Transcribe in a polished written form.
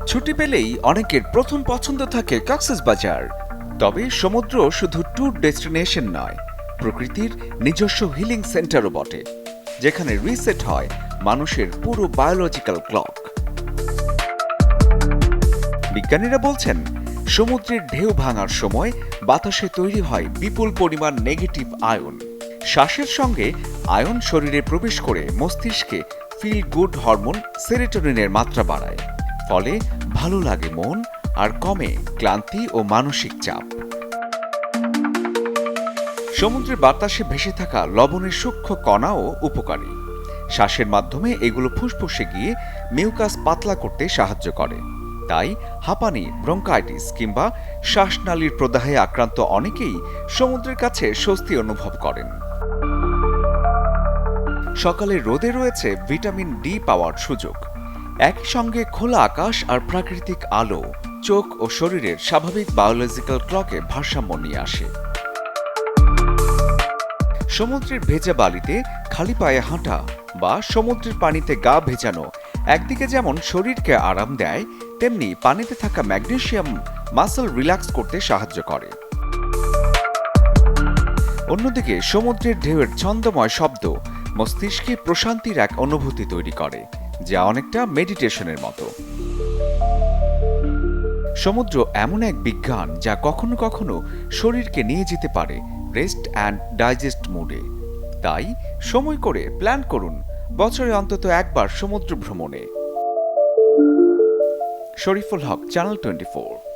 ছুটি পেলেই অনেকের প্রথম পছন্দ থাকে কক্সবাজার। তবে সমুদ্র শুধু ট্যুর ডেস্টিনেশন নয়, প্রকৃতির নিজস্ব হিলিং সেন্টারও বটে, যেখানে রিসেট হয় মানুষের পুরো বায়োলজিক্যাল ক্লক। বিজ্ঞানীরা বলছেন, সমুদ্রের ঢেউ ভাঙার সময় বাতাসে তৈরি হয় বিপুল পরিমাণ নেগেটিভ আয়ন। শ্বাসের সঙ্গে আয়ন শরীরে প্রবেশ করে মস্তিষ্কে ফিল গুড হরমোন সেরোটোনিনের মাত্রা বাড়ায়। ফলে ভালো লাগে মন আর কমে ক্লান্তি ও মানসিক চাপ। সমুদ্রের বাতাসে ভেসে থাকা লবণের সূক্ষ্ম কণাও উপকারী। শ্বাসের মাধ্যমে এগুলো ফুসফুসে গিয়ে মিউকাস পাতলা করতে সাহায্য করে। তাই হাঁপানি, ব্রঙ্কাইটিস কিংবা শ্বাসনালীর প্রদাহে আক্রান্ত অনেকেই সমুদ্রের কাছে স্বস্তি অনুভব করেন। সকালে রোদে রয়েছে ভিটামিন ডি পাওয়ার সুযোগ। একই সঙ্গে খোলা আকাশ আর প্রাকৃতিক আলো চোখ ও শরীরের স্বাভাবিক বায়োলজিক্যাল ক্লকে ভারসাম্য নিয়ে আসে। সমুদ্রের ভেজা বালিতে খালি পায়ে হাঁটা বা সমুদ্রের পানিতে গা ভেজানো একদিকে যেমন শরীরকে আরাম দেয়, তেমনি পানিতে থাকা ম্যাগনেসিয়াম মাসল রিল্যাক্স করতে সাহায্য করে। অন্যদিকে সমুদ্রের ঢেউয়ের ছন্দময় শব্দ মস্তিষ্কে প্রশান্তির এক অনুভূতি তৈরি করে, যা অনেকটা মেডিটেশনের মতো। সমুদ্র এমন এক বিজ্ঞান যা কখনো কখনো শরীরকে নিয়ে যেতে পারে রেস্ট অ্যান্ড ডাইজেস্ট মুডে। তাই সময় করে প্ল্যান করুন বছরে অন্তত একবার সমুদ্র ভ্রমণে। শরীফুল হক, চ্যানেল 24।